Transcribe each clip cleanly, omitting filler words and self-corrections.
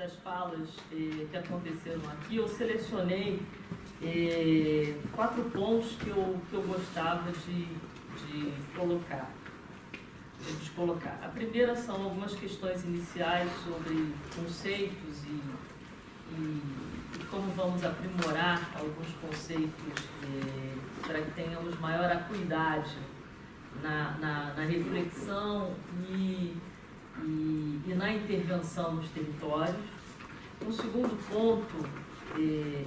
das falas que aconteceram aqui, eu selecionei 4 pontos que eu gostava de colocar. A primeira são algumas questões iniciais sobre conceitos e como vamos aprimorar alguns conceitos para que tenhamos maior acuidade na reflexão e na intervenção nos territórios. O segundo ponto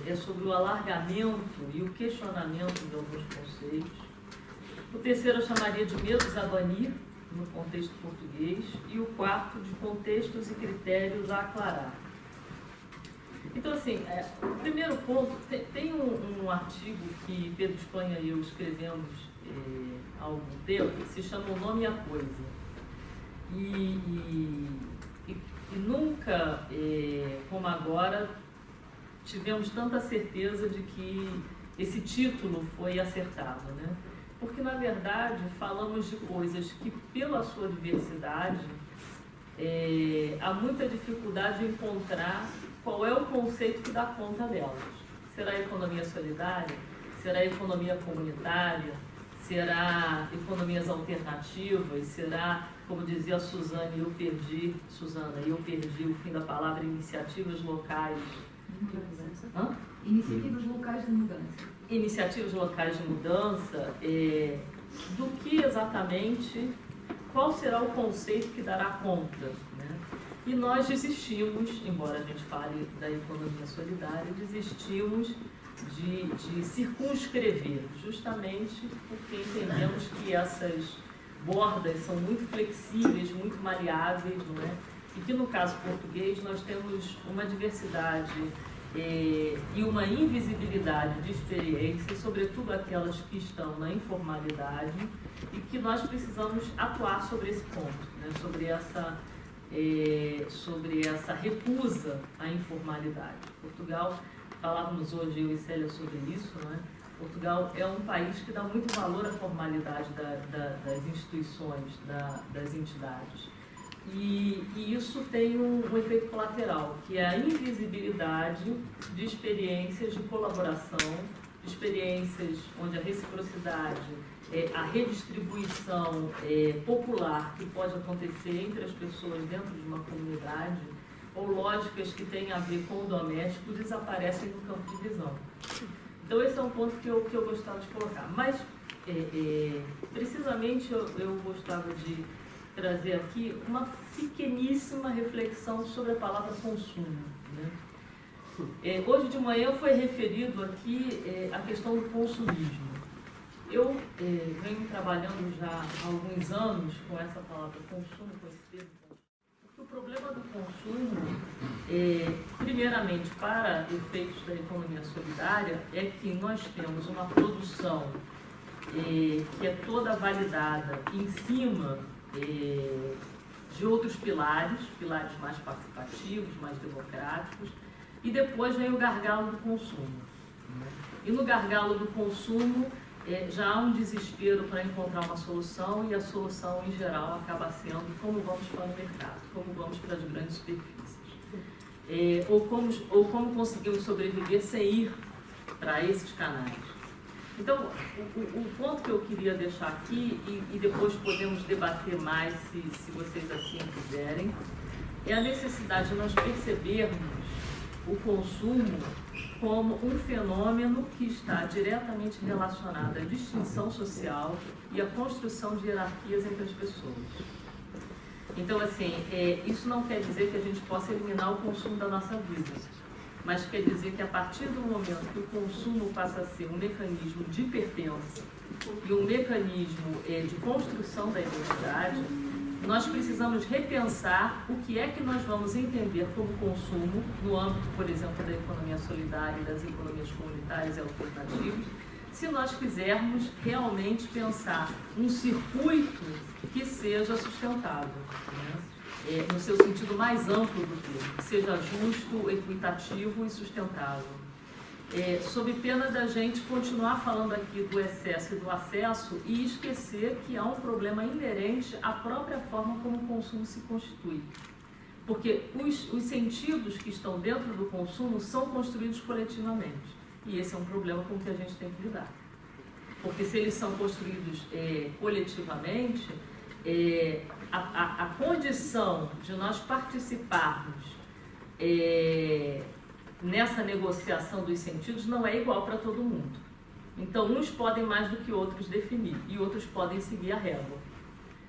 é sobre o alargamento e o questionamento de alguns conceitos. O terceiro eu chamaria de medos a banir, no contexto português, e o quarto de contextos e critérios a aclarar. Então, assim, o primeiro ponto, tem um artigo que Pedro Espanha e eu escrevemos há algum tempo, que se chama O Nome e a Coisa. E nunca, como agora, tivemos tanta certeza de que esse título foi acertado, né? Porque, na verdade, falamos de coisas que, pela sua diversidade, há muita dificuldade em encontrar qual é o conceito que dá conta delas. Será a economia solidária? Será a economia comunitária? Será economias alternativas? Será, como dizia a Suzana, eu perdi o fim da palavra, iniciativas locais. Iniciativas locais de mudança. Iniciativas locais de mudança, do que exatamente, qual será o conceito que dará conta, né? E nós desistimos, embora a gente fale da economia solidária, desistimos de circunscrever, justamente porque entendemos que essas bordas são muito flexíveis, muito maleáveis, não é? E que no caso português nós temos uma diversidade e uma invisibilidade de experiências, sobretudo aquelas que estão na informalidade, e que nós precisamos atuar sobre esse ponto, né? Sobre essa recusa à informalidade. Portugal, falávamos hoje, eu e Célia, sobre isso, não é? Portugal é um país que dá muito valor à formalidade das instituições, das entidades. E isso tem um efeito colateral, que é a invisibilidade de experiências de colaboração, de experiências onde a reciprocidade, a redistribuição popular que pode acontecer entre as pessoas dentro de uma comunidade, ou lógicas que têm a ver com o doméstico, desaparecem no campo de visão. Então esse é um ponto que eu gostava de colocar. Mas, precisamente, eu gostava de trazer aqui uma pequeníssima reflexão sobre a palavra consumo, né? Hoje de manhã foi referido aqui a questão do consumismo. Eu venho trabalhando já há alguns anos com essa palavra consumo, com esse termo consumo. Porque o problema do consumo, primeiramente para efeitos da economia solidária, é que nós temos uma produção que é toda validada em cima de outros pilares mais participativos, mais democráticos, e depois vem o gargalo do consumo, né? E no gargalo do consumo já há um desespero para encontrar uma solução, e a solução em geral acaba sendo como vamos para o mercado, como vamos para as grandes superfícies, ou como conseguimos sobreviver sem ir para esses canais. Então, o ponto que eu queria deixar aqui, e depois podemos debater mais se vocês assim quiserem, é a necessidade de nós percebermos o consumo como um fenômeno que está diretamente relacionado à distinção social e à construção de hierarquias entre as pessoas. Então, assim, isso não quer dizer que a gente possa eliminar o consumo da nossa vida, mas quer dizer que a partir do momento que o consumo passa a ser um mecanismo de pertença e um mecanismo de construção da identidade, nós precisamos repensar o que é que nós vamos entender como consumo no âmbito, por exemplo, da economia solidária, das economias comunitárias e alternativas, se nós quisermos realmente pensar um circuito que seja sustentável, né? No seu sentido mais amplo do termo, que seja justo, equitativo e sustentável. Sob pena da gente continuar falando aqui do excesso e do acesso e esquecer que há um problema inerente à própria forma como o consumo se constitui. Porque os sentidos que estão dentro do consumo são construídos coletivamente. E esse é um problema com que a gente tem que lidar. Porque se eles são construídos coletivamente, a condição de nós participarmos nessa negociação dos sentidos não é igual para todo mundo. Então, uns podem mais do que outros definir e outros podem seguir a régua.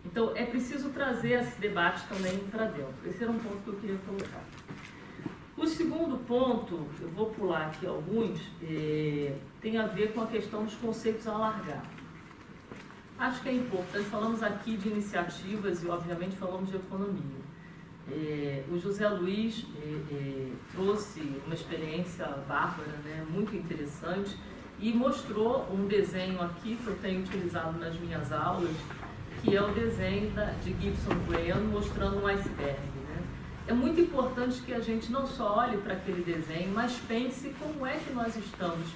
Então, é preciso trazer esse debate também para dentro. Esse era um ponto que eu queria colocar. O segundo ponto, eu vou pular aqui alguns, tem a ver com a questão dos conceitos a alargar. Acho que é importante, falamos aqui de iniciativas e, obviamente, falamos de economia. O José Luiz trouxe uma experiência bárbara, né, muito interessante, e mostrou um desenho aqui que eu tenho utilizado nas minhas aulas, que é o desenho de Gibson Graham mostrando um iceberg. Né? É muito importante que a gente não só olhe para aquele desenho, mas pense como é que nós estamos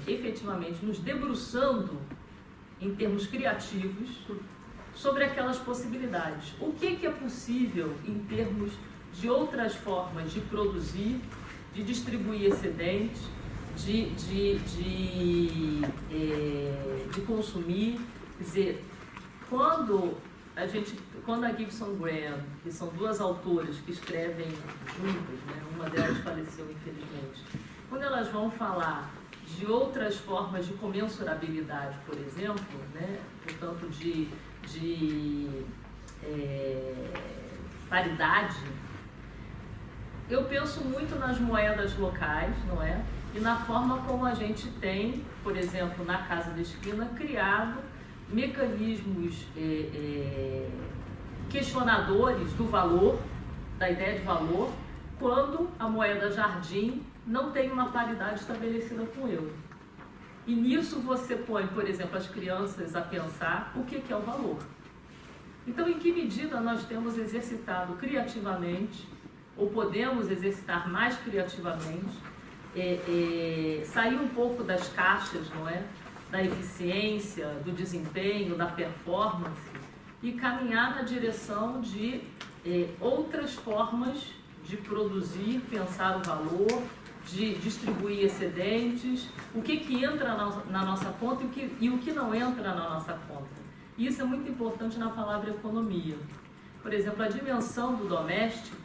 efetivamente nos debruçando em termos criativos sobre aquelas possibilidades. O que é possível em termos de outras formas de produzir, de distribuir excedentes, de consumir. Quer dizer, quando a Gibson Graham, que são duas autoras que escrevem juntas, né, uma delas faleceu infelizmente, quando elas vão falar de outras formas de comensurabilidade, por exemplo, né, portanto de paridade, eu penso muito nas moedas locais, não é? E na forma como a gente tem, por exemplo, na Casa da Esquina, criado mecanismos questionadores do valor, da ideia de valor, quando a moeda Jardim não tem uma paridade estabelecida com o euro. E nisso você põe, por exemplo, as crianças a pensar o que é o valor. Então, em que medida nós temos exercitado criativamente, ou podemos exercitar mais criativamente, sair um pouco das caixas, não é? Da eficiência, do desempenho, da performance, e caminhar na direção de outras formas de produzir, pensar o valor, de distribuir excedentes, o que entra na nossa conta e o que não entra na nossa conta. Isso é muito importante na palavra economia. Por exemplo, a dimensão do doméstico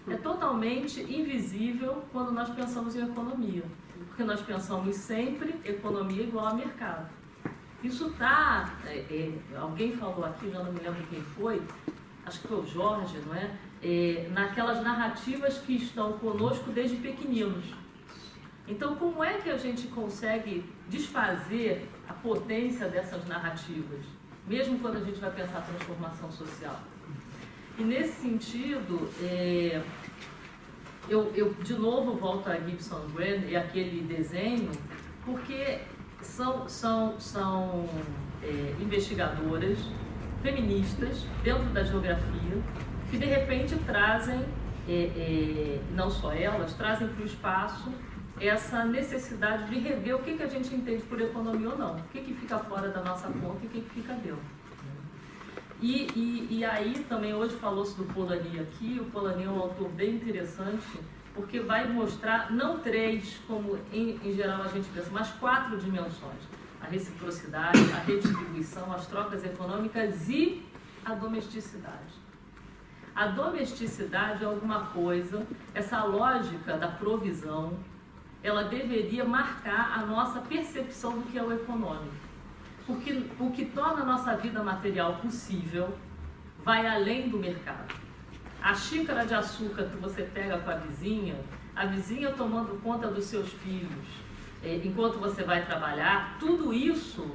é totalmente invisível quando nós pensamos em economia, porque nós pensamos sempre economia igual a mercado. Isso está, alguém falou aqui, já não me lembro quem foi, acho que foi o Jorge, não é? Naquelas narrativas que estão conosco desde pequeninos. Então, como é que a gente consegue desfazer a potência dessas narrativas, mesmo quando a gente vai pensar a transformação social? E nesse sentido, eu de novo volto a Gibson Graham e aquele desenho, porque são investigadoras feministas dentro da geografia que de repente trazem, não só elas, trazem para o espaço essa necessidade de rever o que a gente entende por economia ou não, o que fica fora da nossa conta e o que fica dentro. E aí também hoje falou-se do Polanyi aqui. O Polanyi é um autor bem interessante, porque vai mostrar não 3, como em geral a gente pensa, mas 4 dimensões: a reciprocidade, a redistribuição, as trocas econômicas e a domesticidade. A domesticidade é alguma coisa, essa lógica da provisão, ela deveria marcar a nossa percepção do que é o econômico. Porque o que torna a nossa vida material possível vai além do mercado. A xícara de açúcar que você pega com a vizinha tomando conta dos seus filhos, enquanto você vai trabalhar, tudo isso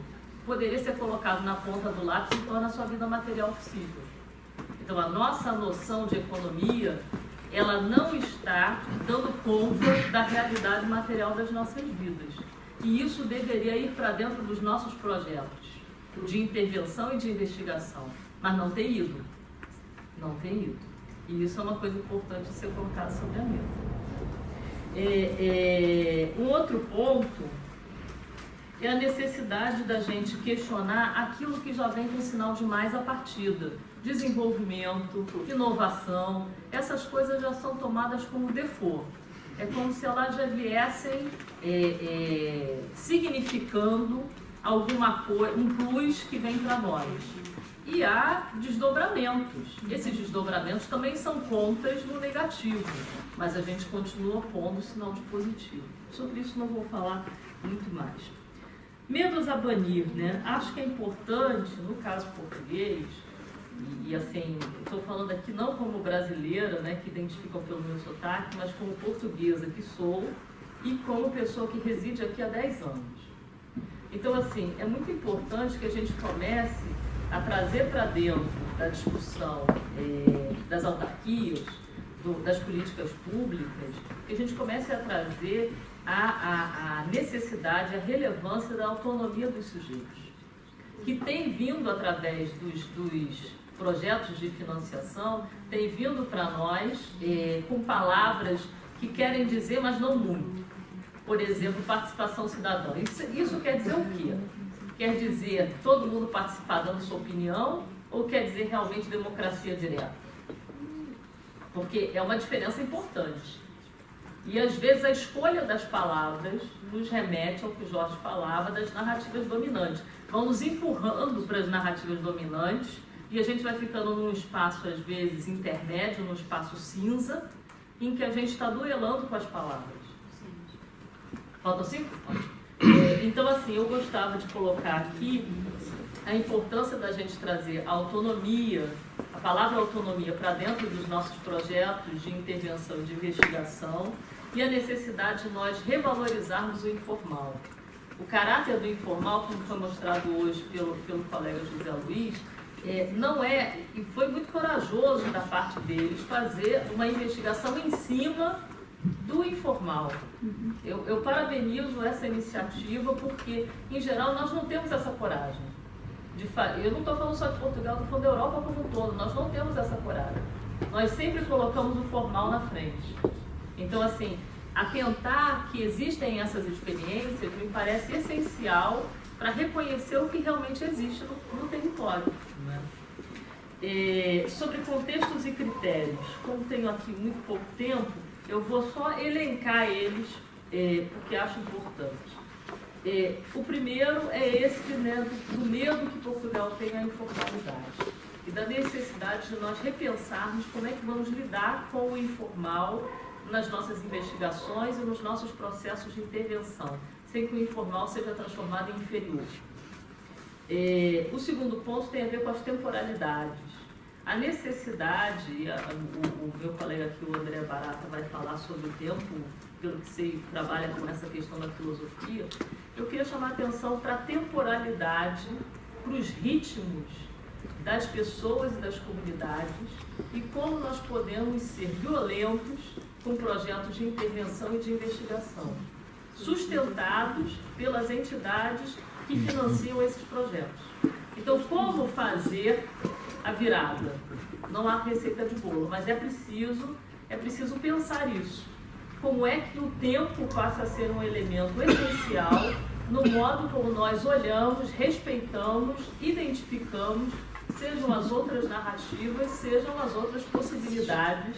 poderia ser colocado na ponta do lápis e torna a sua vida material possível. Então, a nossa noção de economia, ela não está dando conta da realidade material das nossas vidas. E isso deveria ir para dentro dos nossos projetos de intervenção e de investigação. Mas não tem ido. Não tem ido. E isso é uma coisa importante de ser colocada sobre a mesa. Um outro ponto é a necessidade da gente questionar aquilo que já vem com sinal de mais a partida. Desenvolvimento, inovação, essas coisas já são tomadas como default. É como se elas já viessem significando alguma coisa, um plus que vem para nós. E há desdobramentos. Esses desdobramentos também são contas no negativo, mas a gente continua pondo sinal de positivo. Sobre isso não vou falar muito mais. Medos a banir, né? Acho que é importante, no caso português, e assim, estou falando aqui não como brasileira, né, que identificam pelo meu sotaque, mas como portuguesa que sou e como pessoa que reside aqui há 10 anos. Então, assim, é muito importante que a gente comece a trazer para dentro da discussão das autarquias, das políticas públicas, que a gente comece a trazer a necessidade, a relevância da autonomia dos sujeitos, que tem vindo através dos projetos de financiação, tem vindo para nós com palavras que querem dizer, mas não muito. Por exemplo, participação cidadã. Isso quer dizer o quê? Quer dizer todo mundo participar dando sua opinião ou quer dizer realmente democracia direta? Porque é uma diferença importante. E às vezes a escolha das palavras nos remete ao que o Jorge falava das narrativas dominantes. Vão nos empurrando para as narrativas dominantes e a gente vai ficando num espaço, às vezes, intermédio, num espaço cinza, em que a gente está duelando com as palavras. Falta 5? Então, assim, eu gostava de colocar aqui a importância da gente trazer a autonomia, a palavra autonomia para dentro dos nossos projetos de intervenção e de investigação e a necessidade de nós revalorizarmos o informal. O caráter do informal, como foi mostrado hoje pelo colega José Luiz, não é, e foi muito corajoso da parte deles, fazer uma investigação em cima do informal. Eu parabenizo essa iniciativa porque, em geral, nós não temos essa coragem. Eu não estou falando só de Portugal, estou falando da Europa como um todo. Nós não temos essa coragem. Nós sempre colocamos o formal na frente. Então, assim, atentar que existem essas experiências me parece essencial para reconhecer o que realmente existe no território. Né? Sobre contextos e critérios, como tenho aqui muito pouco tempo, eu vou só elencar eles, porque acho importante. O primeiro é esse, né, do medo que Portugal tem à informalidade e da necessidade de nós repensarmos como é que vamos lidar com o informal nas nossas investigações e nos nossos processos de intervenção, sem que o informal seja transformado em inferior. O segundo ponto tem a ver com as temporalidades. A necessidade, o meu colega aqui, o André Barata, vai falar sobre o tempo, pelo que você trabalha com essa questão da filosofia. Eu queria chamar a atenção para a temporalidade, para os ritmos das pessoas e das comunidades e como nós podemos ser violentos com projetos de intervenção e de investigação, sustentados pelas entidades que financiam esses projetos. Então, como fazer a virada? Não há receita de bolo, mas é preciso pensar isso. Como é que o tempo passa a ser um elemento essencial no modo como nós olhamos, respeitamos, identificamos, sejam as outras narrativas, sejam as outras possibilidades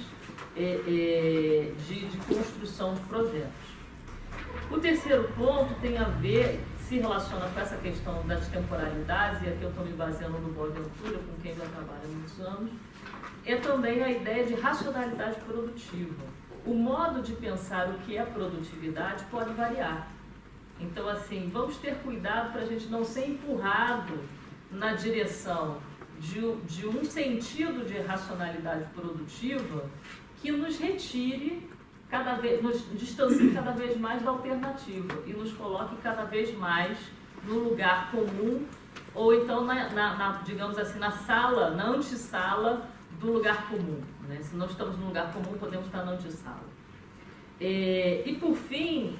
de construção de projetos. O terceiro ponto tem a ver, se relaciona com essa questão das temporalidades, e aqui eu estou me baseando no Boaventura, com quem já trabalho há muitos anos, é também a ideia de racionalidade produtiva. O modo de pensar o que é produtividade pode variar. Então, assim, vamos ter cuidado para a gente não ser empurrado na direção de um sentido de racionalidade produtiva que nos retire nos distancie cada vez mais da alternativa e nos coloque cada vez mais no lugar comum ou então, digamos assim, na antessala do lugar comum. Né? Se não estamos no lugar comum, podemos estar na antessala. E por fim,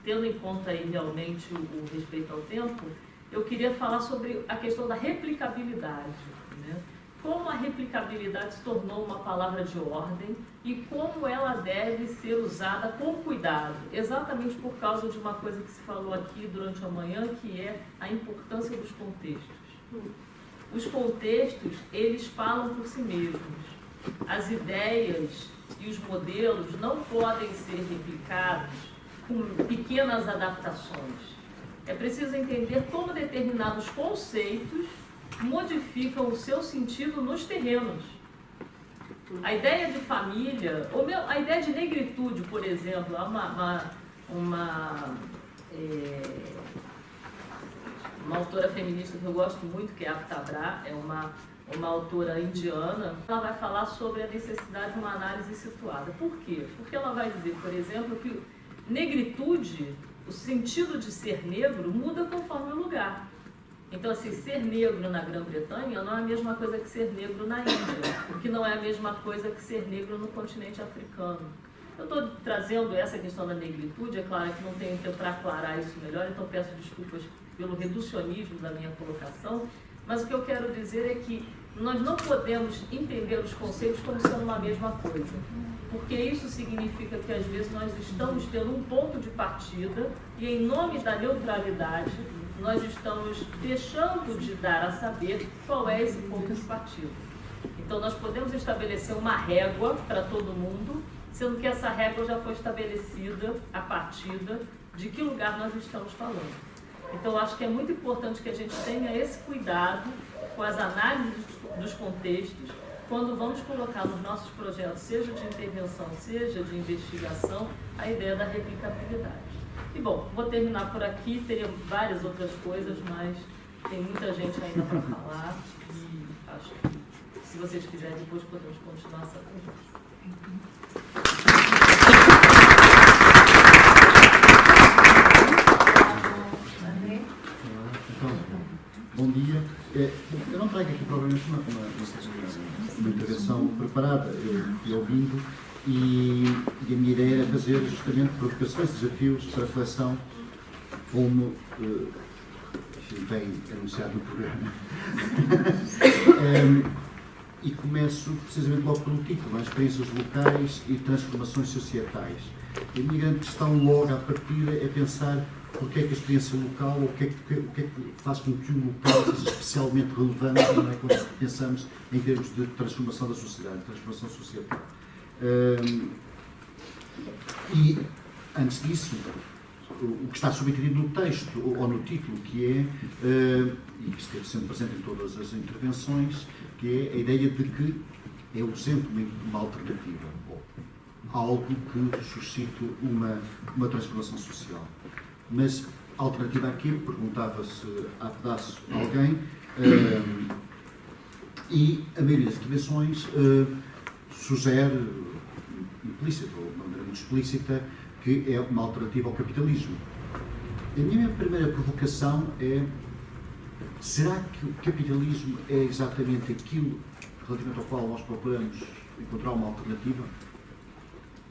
tendo em conta aí realmente o respeito ao tempo, eu queria falar sobre a questão da replicabilidade. Né? como a replicabilidade se tornou uma palavra de ordem e como ela deve ser usada com cuidado, exatamente por causa de uma coisa que se falou aqui durante a manhã, que é a importância dos contextos. Os contextos, eles falam por si mesmos. As ideias e os modelos não podem ser replicados com pequenas adaptações. É preciso entender como determinados conceitos modificam o seu sentido nos terrenos. A ideia de família, ou a ideia de negritude, por exemplo, há uma autora feminista que eu gosto muito, que é a Aptabra, é uma autora indiana. Ela vai falar sobre a necessidade de uma análise situada. Por quê? Porque ela vai dizer, por exemplo, que negritude, o sentido de ser negro, muda conforme o lugar. Então, assim, ser negro na Grã-Bretanha não é a mesma coisa que ser negro na Índia, o que não é a mesma coisa que ser negro no continente africano. Eu estou trazendo essa questão da negritude, é claro que não tenho tempo para aclarar isso melhor, então peço desculpas pelo reducionismo da minha colocação, mas o que eu quero dizer é que nós não podemos entender os conceitos como sendo uma mesma coisa, porque isso significa que às vezes nós estamos tendo um ponto de partida e em nome da neutralidade nós estamos deixando de dar a saber qual é esse ponto de partida. Então nós podemos estabelecer uma régua para todo mundo, sendo que essa régua já foi estabelecida a partir de que lugar nós estamos falando. Então eu acho que é muito importante que a gente tenha esse cuidado com as análises dos contextos, quando vamos colocar nos nossos projetos, seja de intervenção, seja de investigação, a ideia da replicabilidade. E bom, vou terminar por aqui, teria várias outras coisas, mas tem muita gente ainda para falar e acho que se vocês quiserem depois podemos continuar essa conversa. Bom dia. Eu não trago aqui provavelmente uma intervenção preparada, eu ouvindo, e a minha ideia era fazer justamente provocações, desafios para reflexão, como bem anunciado no programa. E começo precisamente logo pelo título, experiências locais e transformações societais. A minha grande questão logo à partida é pensar porque é que a experiência local, o que é que faz com que o local seja especialmente relevante, não é, quando pensamos em termos de transformação da sociedade, transformação societal. E, antes disso, o que está subentedido no texto, ou no título, que é, e que esteve sempre presente em todas as intervenções, que é a ideia de que é urgente uma alternativa, ou algo que suscite uma transformação social. Mas, alternativa àquilo, perguntava-se a pedaço alguém, e a maioria das intervenções sugere, implícita ou de maneira muito explícita, que é uma alternativa ao capitalismo. A minha primeira provocação é: será que o capitalismo é exatamente aquilo relativamente ao qual nós procuramos encontrar uma alternativa?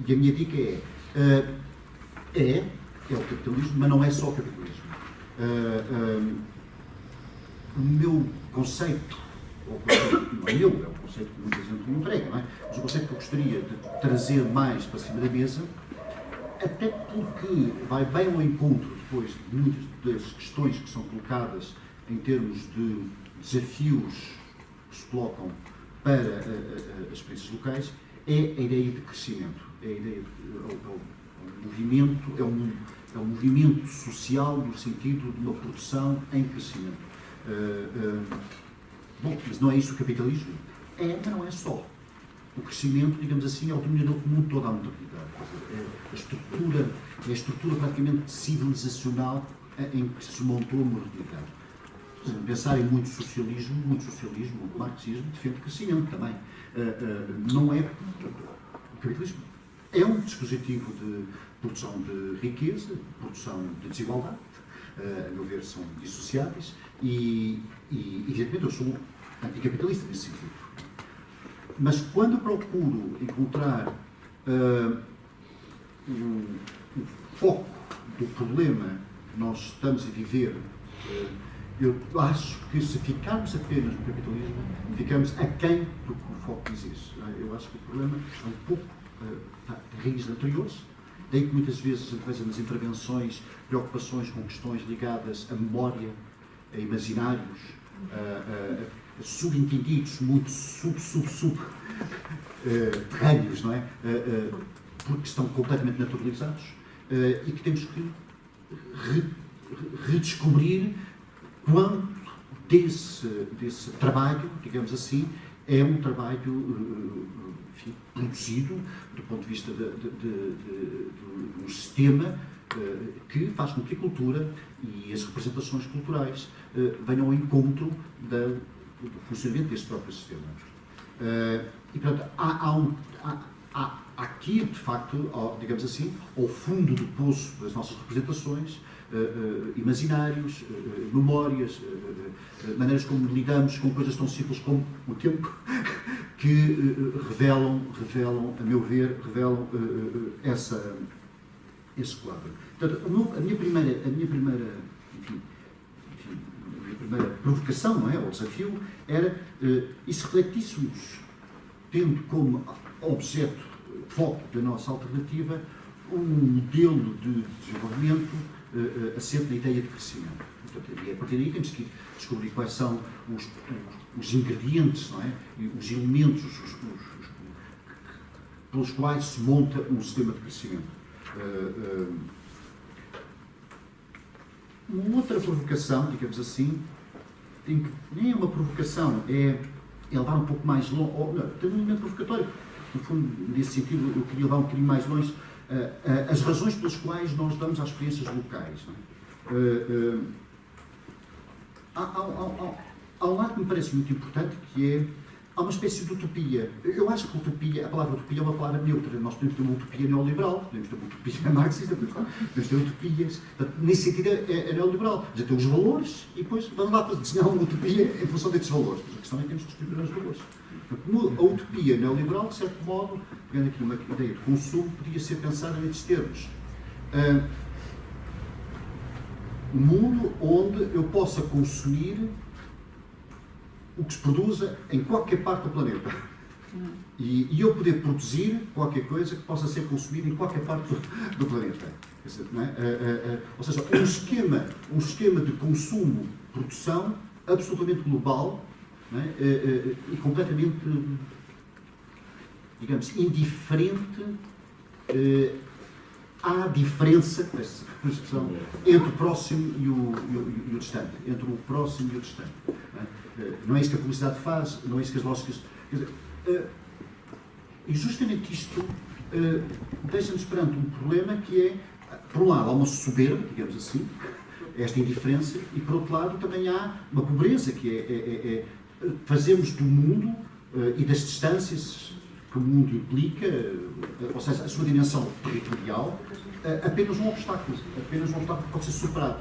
E a minha dica é o capitalismo, mas não é só o capitalismo. O meu conceito, não é meu, é um conceito que muita gente não entrega, não é? Mas o conceito que eu gostaria de trazer mais para cima da mesa, até porque vai bem ao encontro depois de muitas das questões que são colocadas em termos de desafios que se colocam para as experiências locais, é a ideia de crescimento, é a ideia é um movimento social no sentido de uma produção em crescimento. Bom, mas não é isso o capitalismo? É, mas não é só. O crescimento, digamos assim, é o dominador comum de toda a modernidade. É a estrutura praticamente civilizacional em que se montou a modernidade. Pensar em muito socialismo, muito marxismo, defende crescimento também. Não é... O capitalismo é um dispositivo de produção de riqueza, produção de desigualdade, a meu ver são dissociáveis, e evidentemente eu sou anticapitalista nesse sentido. Mas quando procuro encontrar o foco do problema que nós estamos a viver Eu acho que se ficarmos apenas no capitalismo, ficamos aquém do que o foco diz isso. Eu acho que o problema é um pouco de raízes anteriores, daí que muitas vezes a gente veja nas intervenções preocupações com questões ligadas à memória, a imaginários, a subentendidos, muito terrâneos, não é? Porque estão completamente naturalizados e que temos que redescobrir quanto desse trabalho, digamos assim, é um trabalho enfim, produzido do ponto de vista de um sistema que faz com que a cultura e as representações culturais venham ao encontro do funcionamento deste próprio sistema. E, portanto, há aqui, de facto, digamos assim, ao fundo do poço das nossas representações, imaginários, memórias, maneiras como lidamos com coisas tão simples como o tempo, que revelam, a meu ver, esse quadro. Portanto, a minha primeira provocação, não é, ou desafio, era e se refletíssemos, tendo como objeto, foco da nossa alternativa, um modelo de desenvolvimento assente na ideia de crescimento. Portanto, e a partir daí temos que descobrir quais são os ingredientes, não é? E os elementos pelos quais se monta um sistema de crescimento. Uma outra provocação, digamos assim, nem é uma provocação, é levar um pouco mais longe, ou não, tem um elemento provocatório. No fundo, nesse sentido, eu queria levar um bocadinho mais longe as razões pelas quais nós damos às experiências locais. Não é? Há um lado que me parece muito importante, que há uma espécie de utopia. Eu acho que a palavra utopia é uma palavra neutra. Nós podemos ter uma utopia neoliberal, podemos ter uma utopia marxista, podemos ter utopias. Nesse sentido, é neoliberal. Já tem os valores e depois vamos lá para desenhar uma utopia em função desses valores. Mas a questão é que temos que estruturar os valores. A utopia neoliberal, de certo modo, pegando aqui uma ideia de consumo, podia ser pensada nestes termos. Um mundo onde eu possa consumir o que se produza em qualquer parte do planeta. E eu poder produzir qualquer coisa que possa ser consumida em qualquer parte do planeta. Não é? Ou seja, um esquema de consumo, produção absolutamente global, não é? E completamente, digamos, indiferente à diferença entre o próximo e o distante. Entre o próximo e o distante. Não é isso que a publicidade faz, não é isso que as lógicas... Quer dizer, e justamente isto deixa-nos perante um problema que é, por um lado, há uma soberba, digamos assim, esta indiferença, e por outro lado também há uma pobreza, que fazemos do mundo e das distâncias que o mundo implica, ou seja, a sua dimensão territorial, apenas um obstáculo que pode ser superado.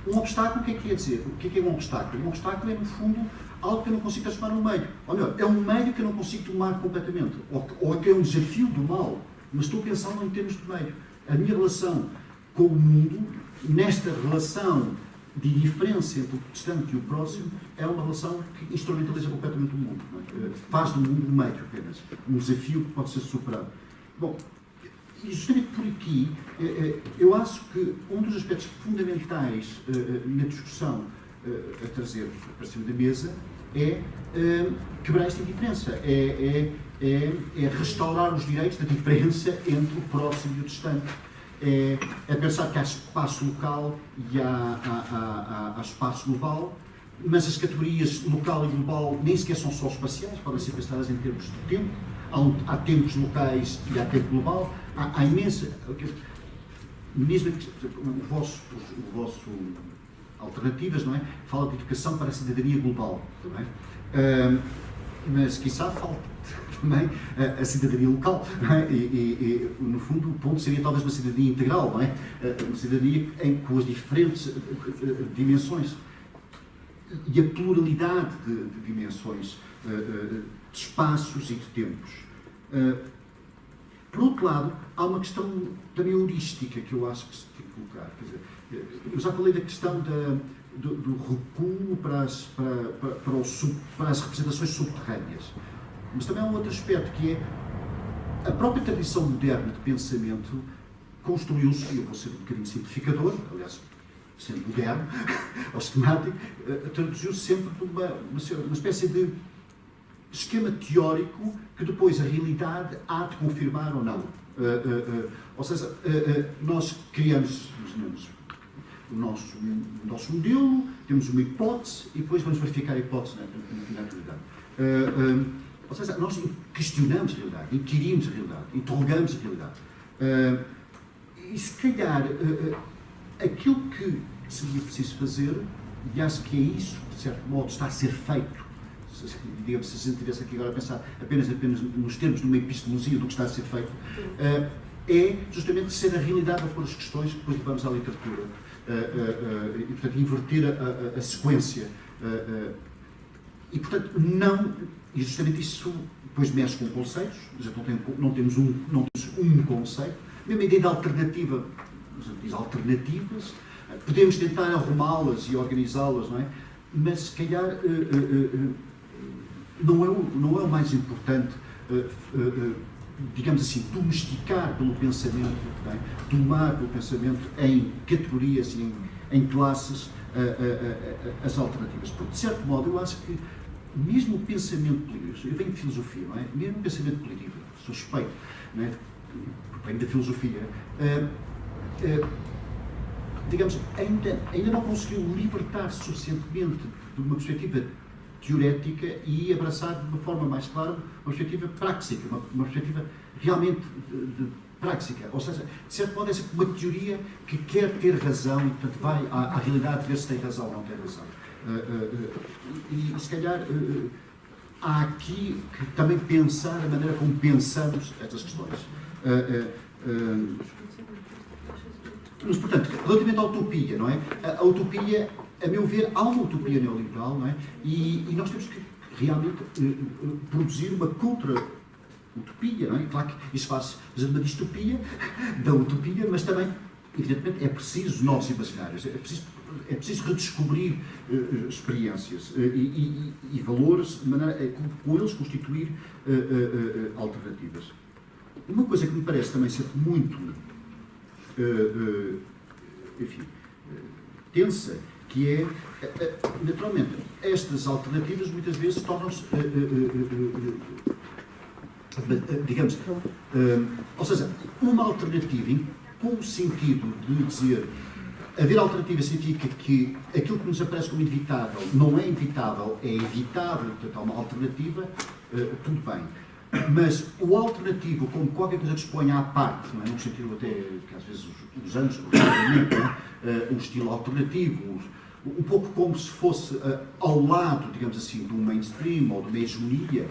Um obstáculo, o que é que quer dizer? O que é um obstáculo? Um obstáculo é, no fundo, algo que eu não consigo transformar num meio. Ou melhor, é um meio que eu não consigo tomar completamente. Ou que é um desafio do mal, mas estou pensando em termos de meio. A minha relação com o mundo, nesta relação de diferença entre o distante e o próximo, é uma relação que instrumentaliza completamente o mundo. Não é? Faz do mundo um meio apenas. Um desafio que pode ser superado. Bom, e justamente por aqui, eu acho que um dos aspectos fundamentais na discussão a trazer para cima da mesa é quebrar esta indiferença, é restaurar os direitos da diferença entre o próximo e o distante. É pensar que há espaço local e há espaço global, mas as categorias local e global nem sequer são só espaciais, podem ser pensadas em termos de tempo. Há tempos locais e há tempo global. Há imensa... Mesmo o vosso alternativas, não é? Fala de educação para a cidadania global, não é? Mas, quiçá, falta também a cidadania local, não é? E, no fundo, o ponto seria talvez uma cidadania integral, não é? Uma cidadania com as diferentes dimensões e a pluralidade de dimensões, de espaços e de tempos. Por outro lado, há uma questão também heurística que eu acho que se tem que colocar. Quer dizer, eu já falei da questão do recuo para as representações subterrâneas. Mas também há um outro aspecto, que é a própria tradição moderna de pensamento construiu-se, e eu vou ser um bocadinho simplificador, aliás, sendo moderno, ou esquemático, traduziu-se sempre por uma espécie de esquema teórico que depois a realidade há de confirmar ou não. Ou seja, nós criamos, imaginemos, o nosso modelo, temos uma hipótese e depois vamos verificar a hipótese na realidade. Ou seja, nós questionamos a realidade, inquirimos a realidade, interrogamos a realidade. E se calhar aquilo que seria preciso fazer, e acho que é isso, de certo modo, está a ser feito, digamos, se a gente estivesse aqui agora a pensar apenas nos termos de uma epistemologia do que está a ser feito, é justamente ser a realidade a pôr as questões que depois levamos à literatura. E, portanto, inverter a sequência. E, portanto, e justamente isso depois mexe com conceitos, não temos um conceito, mesmo a ideia de alternativa, a gente diz alternativas, podemos tentar arrumá-las e organizá-las, não é? Mas se calhar não é o mais importante, digamos assim, domesticar pelo pensamento, não é? Tomar pelo pensamento em categorias e em classes as alternativas. Porque, de certo modo, eu acho que mesmo o pensamento político, eu venho de filosofia, não é? Mesmo o pensamento político, sou suspeito, não é? Venho da filosofia, digamos, ainda não conseguiu libertar-se suficientemente de uma perspectiva teorética e abraçar de uma forma mais clara uma perspectiva prática, uma perspectiva realmente de prática. Ou seja, de certo modo, é sempre uma teoria que quer ter razão e, portanto, vai à realidade ver se tem razão ou não tem razão. E se calhar há aqui que também pensar a maneira como pensamos estas questões. Mas, portanto, relativamente à utopia, não é? A utopia, a meu ver, há uma utopia neoliberal, não é? E nós temos que realmente produzir uma contra-utopia, não é? Claro que isso faz uma distopia da utopia, mas também, evidentemente, é preciso novos imaginários, é preciso redescobrir experiências e valores, de maneira a com eles constituir alternativas. Uma coisa que me parece também ser muito enfim, tensa, que é, naturalmente, estas alternativas muitas vezes tornam-se, digamos, ou seja, uma alternativa com o sentido de dizer, haver alternativa significa que aquilo que nos aparece como inevitável não é inevitável, é evitável, portanto há uma alternativa, tudo bem. Mas o alternativo, como qualquer coisa que se ponha à parte, não é? No sentido até que às vezes usamos o estilo alternativo, um pouco como se fosse ao lado, digamos assim, de um mainstream ou de uma hegemonia,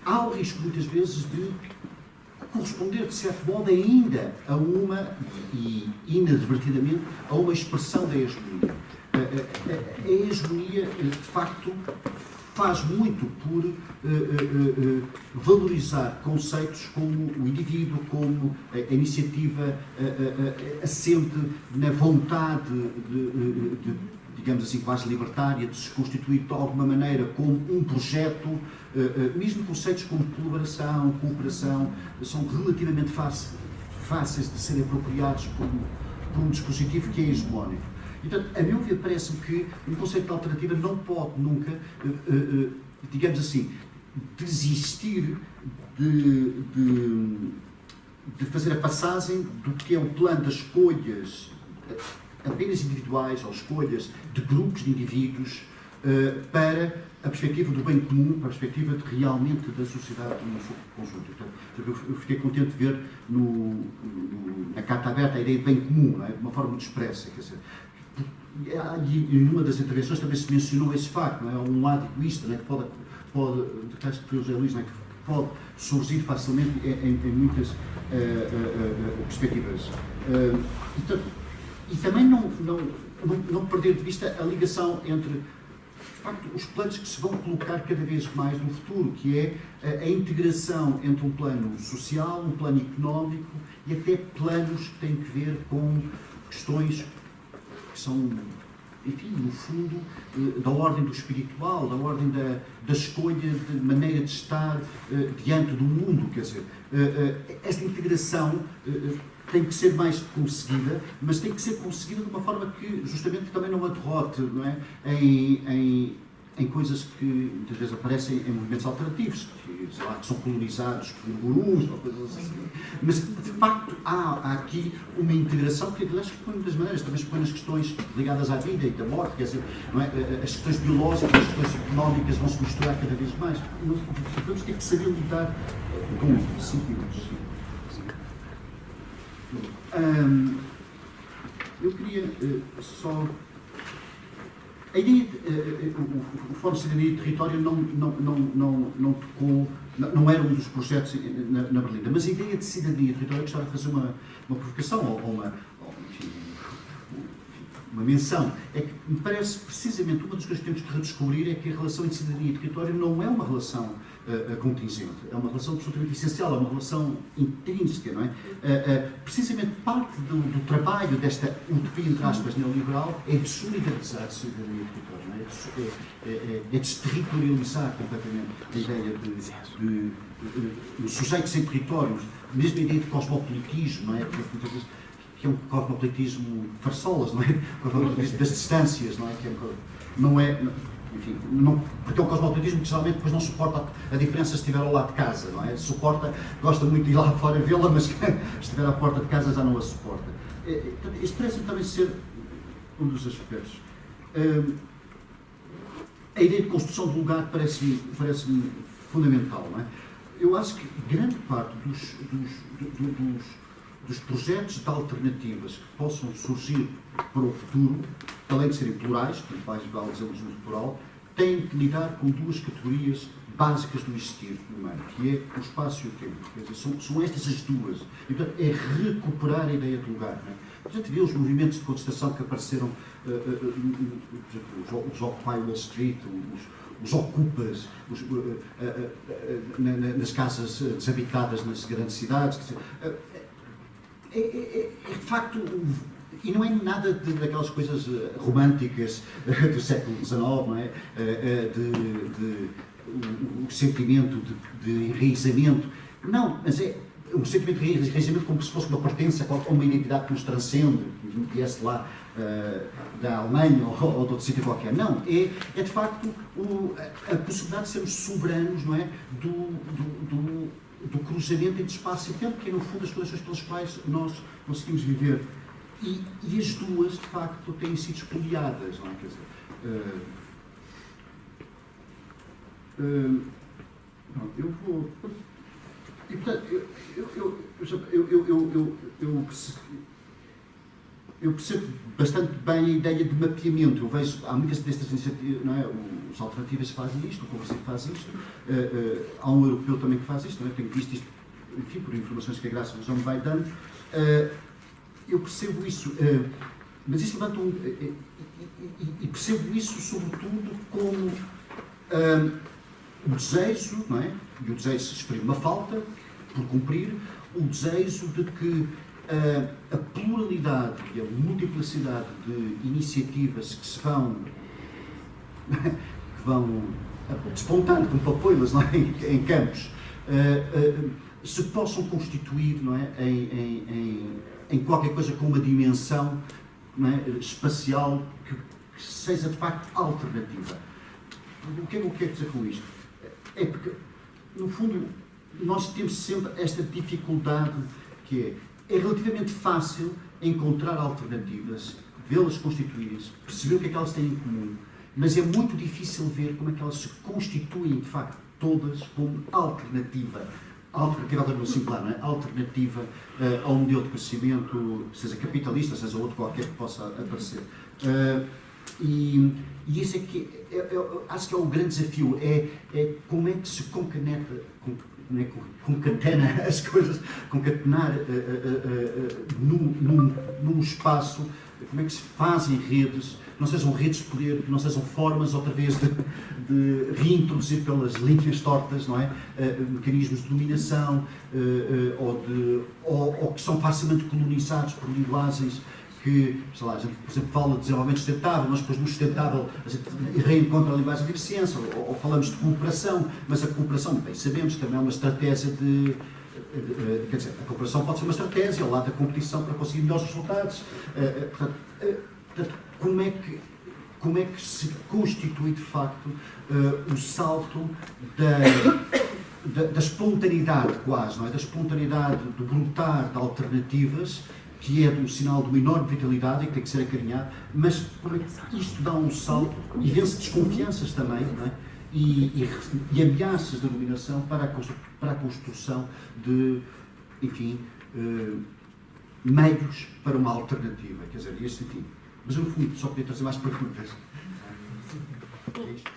há o risco muitas vezes de corresponder, de certo modo, ainda a uma, e inadvertidamente, a uma expressão da hegemonia. A hegemonia, de facto, faz muito por valorizar conceitos como o indivíduo, como a iniciativa assente na vontade digamos assim, quase libertária, de se constituir de alguma maneira como um projeto, mesmo conceitos como colaboração, cooperação, são relativamente fáceis de serem apropriados por um dispositivo que é hegemónico. Portanto, a meu ver, parece-me que um conceito de alternativa não pode nunca, digamos assim, desistir de fazer a passagem do que é o plano das escolhas apenas individuais ou escolhas de grupos de indivíduos para a perspectiva do bem comum, para a perspectiva realmente da sociedade no seu conjunto. Portanto, eu fiquei contente de ver na carta aberta a ideia de bem comum, não é? De uma forma muito expressa. Quer dizer, e numa das intervenções também se mencionou esse facto, não é? Um lado egoísta, não é? Que pode surgir facilmente em muitas perspectivas. E também não perder de vista a ligação entre, de facto, os planos que se vão colocar cada vez mais no futuro, que é a integração entre um plano social, um plano económico e até planos que têm que ver com questões que são, enfim, no fundo, da ordem do espiritual, da ordem da escolha de maneira de estar diante do mundo. Quer dizer, esta integração tem que ser mais conseguida, mas tem que ser conseguida de uma forma que justamente também não a derrote, não é? Em coisas que muitas vezes aparecem em movimentos alternativos, que, sei lá, que são colonizados por gurus ou coisas assim. Mas, de facto, há aqui uma integração que, aliás, que põe muitas maneiras, também se põe nas questões ligadas à vida e da morte, quer dizer, não é? As questões biológicas, as questões económicas vão se misturar cada vez mais. Nós vamos ter que saber lidar com isso. 5 minutos. Eu queria só... A ideia, o Fórum de Cidadania e Território não tocou, não era um dos projetos na Berlinda, mas a ideia de cidadania e território, eu gostava de fazer uma provocação ou enfim, uma menção. É que me parece precisamente uma das coisas que temos que redescobrir é que a relação entre cidadania e território não é uma relação contingente, é uma relação absolutamente essencial, é uma relação intrínseca, não é? Precisamente parte do trabalho desta utopia, entre aspas, neoliberal, é de solidarizar cidadania e território, não é? É desterritorializar completamente a ideia de sujeitos sem territórios, mesmo a ideia de cosmopolitismo, não é? Que é um cosmopolitismo farsolas, não é? Cosmopolitismo das distâncias, não é? Não é, enfim, porque é um cosmopolitismo que geralmente depois não suporta a diferença se estiver ao lado de casa, não é? Suporta, gosta muito de ir lá fora vê-la, mas se estiver à porta de casa já não a suporta. Isto parece-me também ser um dos aspectos. A ideia de construção de lugar parece-me fundamental, não é? Eu acho que grande parte dos projetos de alternativas que possam surgir para o futuro, além de serem plurais, portanto, mais vale dizer-los no plural, têm que lidar com duas categorias básicas do existir humano, que é o espaço e o tempo. Quer dizer, são estas as duas. E, portanto, é recuperar a ideia de lugar. Não é? A gente vê os movimentos de contestação que apareceram, os Occupy Wall Street, os ocupas, nas casas desabitadas nas grandes cidades. Quer dizer, de facto, e não é nada daquelas coisas românticas do século XIX, não é? O sentimento de enraizamento. Não, mas é um sentimento de enraizamento como se fosse uma pertença a uma identidade que nos transcende, que nos viesse lá da Alemanha ou de outro sítio qualquer. Não, é de facto a possibilidade de sermos soberanos, não é? Do cruzamento entre espaço e tempo, que é no fundo as condições pelas quais nós conseguimos viver. E as duas, de facto, têm sido espoliadas, não é? Quer dizer, eu vou... E, portanto, eu percebo bastante bem a ideia de mapeamento. Eu vejo, há muitas destas iniciativas, não é? Os alternativas fazem isto, o Conversível faz isto, há um europeu também que faz isto, não é? Tenho visto isto, enfim, por informações que a Graça já me vai dando. Eu percebo isso, mas isso levanta e percebo isso sobretudo como o desejo, não é? E o desejo exprime uma falta por cumprir, o desejo de que a pluralidade e a multiplicidade de iniciativas que se vão despontando como papoilas, não é? Em campos, se possam constituir, não é? Em qualquer coisa com uma dimensão, não é? Espacial que seja de facto alternativa. O que é que eu quero dizer com isto? É porque, no fundo, nós temos sempre esta dificuldade que é relativamente fácil encontrar alternativas, vê-las constituírem-se, perceber o que é que elas têm em comum, mas é muito difícil ver como é que elas se constituem, de facto, todas como alternativa no singular, não é? Alternativa ao modelo de crescimento, seja capitalista, seja outro qualquer que possa aparecer. E isso é que acho que é o grande desafio, é como é que se concatena as coisas, concatenar num espaço, como é que se fazem redes, não sejam redes de poder, não sejam formas, outra vez, de reintroduzir pelas linhas tortas, não é? Mecanismos de dominação, ou que são facilmente colonizados por linguagens que, sei lá, a gente, por exemplo, fala de desenvolvimento sustentável, mas depois no sustentável a gente reencontra a linguagem de eficiência, ou falamos de cooperação, mas a cooperação, bem, sabemos que também é uma estratégia quer dizer, a cooperação pode ser uma estratégia ao lado da competição para conseguir melhores resultados. Portanto, como é que se constitui, de facto, o salto da espontaneidade quase, não é? Da espontaneidade, do brotar de alternativas, que é um sinal de uma enorme vitalidade e que tem que ser acarinhado, mas como é que isto dá um salto e vence desconfianças também, não é? E ameaças de dominação para a construção de, enfim, meios para uma alternativa, quer dizer, enfim. Mas eu, no fundo, só podia trazer mais perguntas. É isto.